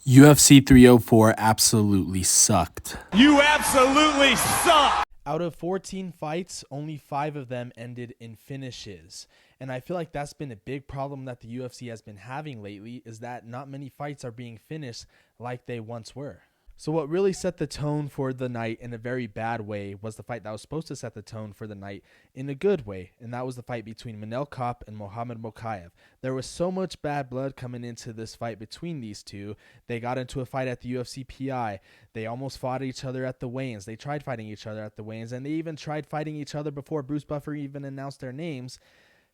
UFC 304 absolutely sucked. You absolutely suck! Out of 14 fights, only 5 of them ended in finishes. And I feel like that's been a big problem that the UFC has been having lately, is that not many fights are being finished like they once were. So what really set the tone for the night in a very bad way was the fight that was supposed to set the tone for the night in a good way, and that was the fight between Mokaev-Kape and Mokaev. There was so much bad blood coming into this fight between these two. They got into a fight at the UFC PI. They almost fought each other at the weigh-ins. They tried fighting each other at the weigh-ins, and they even tried fighting each other before Bruce Buffer even announced their names,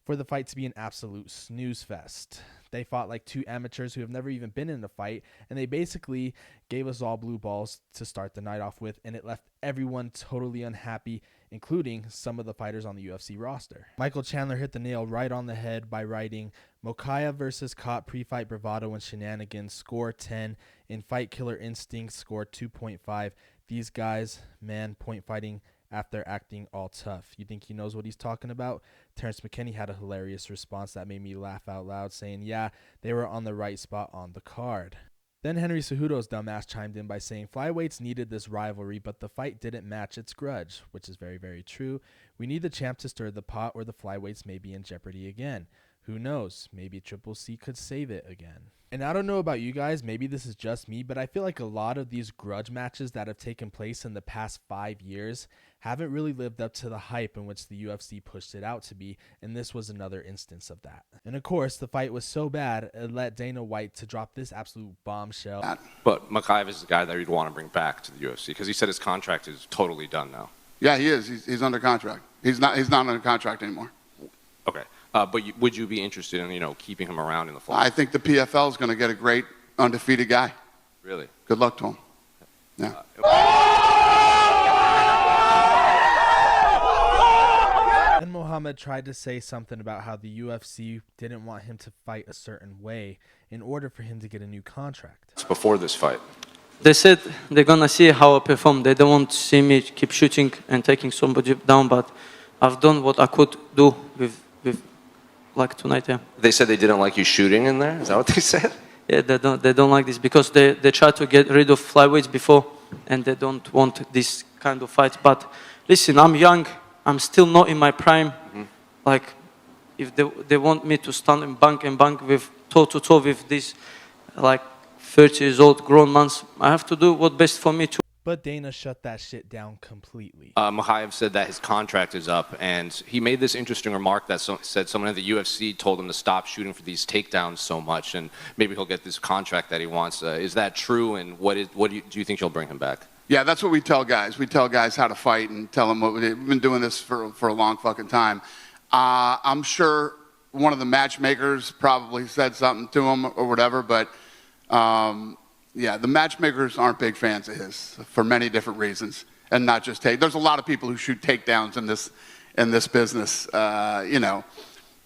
for the fight to be an absolute snooze fest. They fought like two amateurs who have never even been in a fight, and they basically gave us all blue balls to start the night off with, and it left everyone totally unhappy, including some of the fighters on the UFC roster. Michael Chandler hit the nail right on the head by writing, Mokaev versus Kape pre-fight bravado and shenanigans, score 10. In Fight Killer Instinct, score 2.5. These guys, man, point fighting after acting all tough. You think he knows what he's talking about? Terrence McKinney had a hilarious response that made me laugh out loud, saying, yeah, they were on the right spot on the card. Then Henry Cejudo's dumbass chimed in by saying flyweights needed this rivalry, but the fight didn't match its grudge, which is very, very true. We need the champ to stir the pot, or the flyweights may be in jeopardy again. Who knows? Maybe Triple C could save it again. And I don't know about you guys, maybe this is just me, but I feel like a lot of these grudge matches that have taken place in the past 5 years haven't really lived up to the hype in which the UFC pushed it out to be, and this was another instance of that. And of course, the fight was so bad, it led Dana White to drop this absolute bombshell. But Mokaev is the guy that you'd want to bring back to the UFC, because he said his contract is totally done now. Yeah, he is. He's under contract. He's not under contract anymore. Okay. But would you be interested in, keeping him around in the fall? I think the PFL is going to get a great undefeated guy. Really? Good luck to him. Yeah. And Muhammad tried to say something about how the UFC didn't want him to fight a certain way in order for him to get a new contract. It's before this fight. They said they're going to see how I perform. They don't want to see me keep shooting and taking somebody down, but I've done what I could do with like tonight, yeah. They said they didn't like you shooting in there? Is that what they said? Yeah, they don't like this because they tried to get rid of flyweights before and they don't want this kind of fight. But listen, I'm young. I'm still not in my prime. Mm-hmm. Like, if they want me to stand and bank with toe-to-toe with these, like, 30 years old grown men, I have to do what's best for me too. But Dana shut that shit down completely. Mokaev said that his contract is up, and he made this interesting remark that said someone at the UFC told him to stop shooting for these takedowns so much, and maybe he'll get this contract that he wants. Is that true, and do you think you'll bring him back? Yeah, that's what we tell guys. We tell guys how to fight and tell them we've been doing this for a long fucking time. I'm sure one of the matchmakers probably said something to him or whatever, but yeah, the matchmakers aren't big fans of his for many different reasons, and not just there's a lot of people who shoot takedowns in this business. A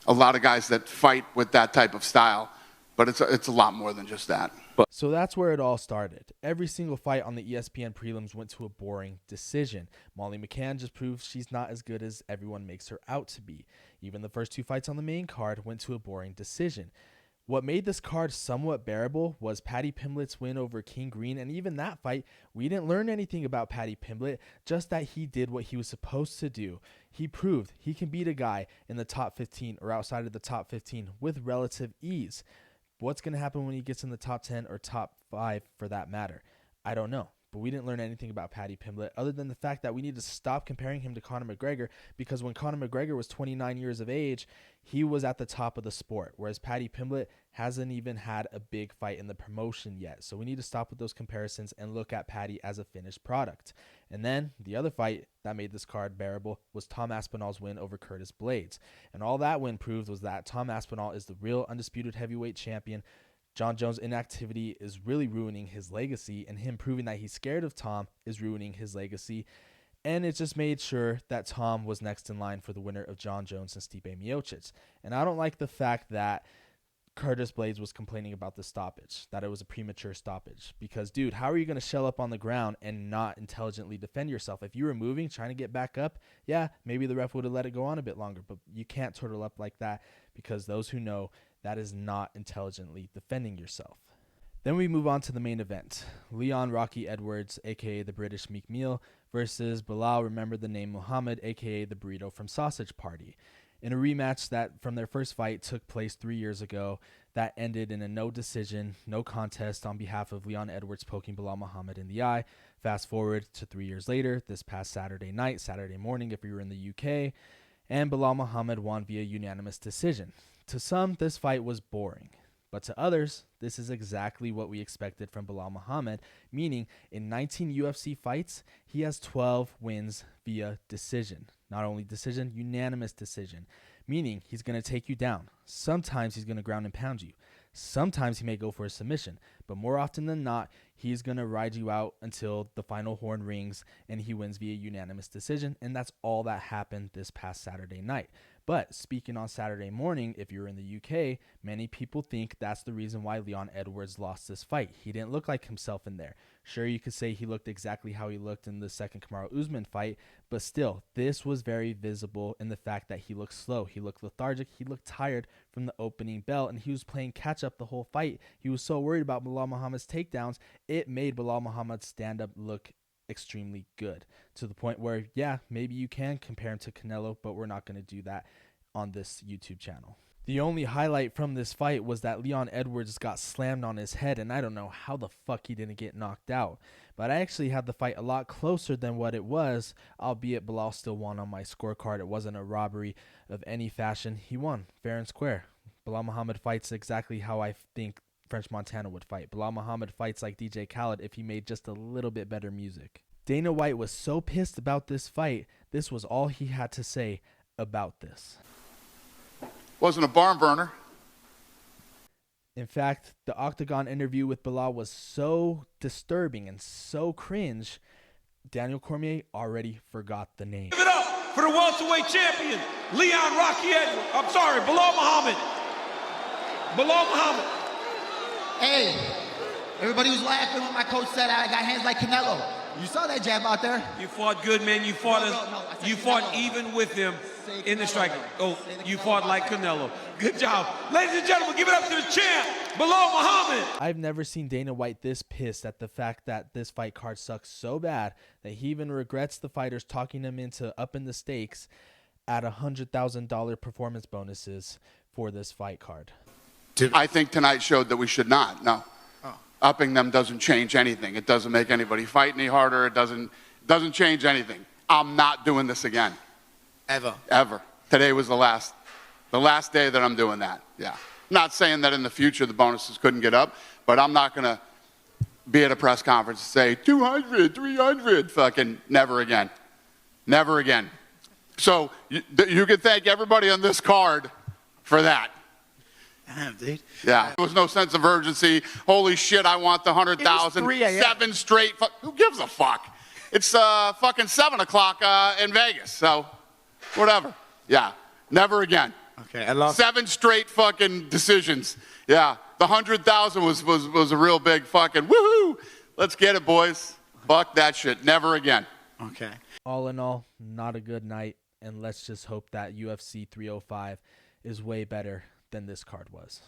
lot of guys that fight with that type of style, but it's a lot more than just that. So that's where it all started. Every single fight on the ESPN prelims went to a boring decision. Molly McCann just proved she's not as good as everyone makes her out to be. Even the first 2 fights on the main card went to a boring decision. What made this card somewhat bearable was Paddy Pimblett's win over King Green, and even that fight, we didn't learn anything about Paddy Pimblett, just that he did what he was supposed to do. He proved he can beat a guy in the top 15 or outside of the top 15 with relative ease. What's going to happen when he gets in the top 10 or top 5 for that matter? I don't know. But we didn't learn anything about Paddy Pimblett other than the fact that we need to stop comparing him to Conor McGregor, because when Conor McGregor was 29 years of age, he was at the top of the sport, whereas Paddy Pimblett hasn't even had a big fight in the promotion yet. So we need to stop with those comparisons and look at Paddy as a finished product. And then the other fight that made this card bearable was Tom Aspinall's win over Curtis Blades. And all that win proved was that Tom Aspinall is the real undisputed heavyweight champion. John Jones' inactivity is really ruining his legacy, and him proving that he's scared of Tom is ruining his legacy. And it just made sure that Tom was next in line for the winner of John Jones and Stipe Miocic. And I don't like the fact that Curtis Blades was complaining about the stoppage, that it was a premature stoppage. Because, dude, how are you going to shell up on the ground and not intelligently defend yourself? If you were moving, trying to get back up, yeah, maybe the ref would have let it go on a bit longer. But you can't turtle up like that, because those who know, that is not intelligently defending yourself. Then we move on to the main event. Leon Rocky Edwards, a.k.a. the British Meek Mill, versus Belal, remember the name Muhammad, a.k.a. the Burrito from Sausage Party. In a rematch that from their first fight took place 3 years ago, that ended in a no decision, no contest on behalf of Leon Edwards poking Belal Muhammad in the eye. Fast forward to 3 years later, this past Saturday night, Saturday morning if you were in the UK, and Belal Muhammad won via unanimous decision. To some, this fight was boring. But to others, this is exactly what we expected from Belal Muhammad, meaning in 19 UFC fights, he has 12 wins via decision. Not only decision, unanimous decision, meaning he's going to take you down. Sometimes he's going to ground and pound you. Sometimes he may go for a submission, but more often than not, he's going to ride you out until the final horn rings and he wins via unanimous decision, and that's all that happened this past Saturday night. But speaking on Saturday morning, if you're in the UK, many people think that's the reason why Leon Edwards lost this fight. He didn't look like himself in there. Sure, you could say he looked exactly how he looked in the second Kamaru-Usman fight, but still, this was very visible in the fact that he looked slow. He looked lethargic. He looked tired from the opening bell, and he was playing catch-up the whole fight. He was so worried about Belal Muhammad's takedowns, it made Belal Muhammad's stand-up look extremely good, to the point where, yeah, maybe you can compare him to Canelo, but we're not going to do that on this YouTube channel. The only highlight from this fight was that Leon Edwards got slammed on his head, and I don't know how the fuck he didn't get knocked out. But I actually had the fight a lot closer than what it was, albeit Belal still won on my scorecard. It wasn't a robbery of any fashion. He won fair and square. Belal Muhammad fights exactly how I think French Montana would fight. Belal Muhammad fights like DJ Khaled if he made just a little bit better music. Dana White was so pissed about this fight, this was all he had to say about this. Wasn't a barn burner. In fact, the Octagon interview with Belal was so disturbing and so cringe, Daniel Cormier already forgot the name. Give it up for the welterweight champion, Leon Rocky Edwards. I'm sorry, Belal Muhammad. Belal Muhammad. Hey, everybody was laughing when my coach said I got hands like Canelo. You saw that jab out there? You fought good, man. You fought No, you fought even with him in the striking. Oh, you fought like Canelo. Good job. Ladies and gentlemen, give it up to the champ, Belal Muhammad. I've never seen Dana White this pissed at the fact that this fight card sucks so bad that he even regrets the fighters talking him into upping the stakes at $100,000 performance bonuses for this fight card. I think tonight showed that we should not. No. Upping them doesn't change anything. It doesn't make anybody fight any harder. It doesn't change anything. I'm not doing this again. Ever. Today was the last day that I'm doing that. Yeah. Not saying that in the future the bonuses couldn't get up, but I'm not going to be at a press conference and say 200, 300, fucking never again. Never again. So you can thank everybody on this card for that. Damn, dude. Yeah. There was no sense of urgency. Holy shit, I want the 100,000. 3 a.m. 7 straight. Who gives a fuck? It's fucking 7 o'clock in Vegas. So, whatever. Yeah. Never again. Okay, I love 7 straight fucking decisions. Yeah. The 100,000 was a real big fucking woohoo. Let's get it, boys. Fuck that shit. Never again. Okay. All in all, not a good night, and let's just hope that UFC 305 is way better than this card was.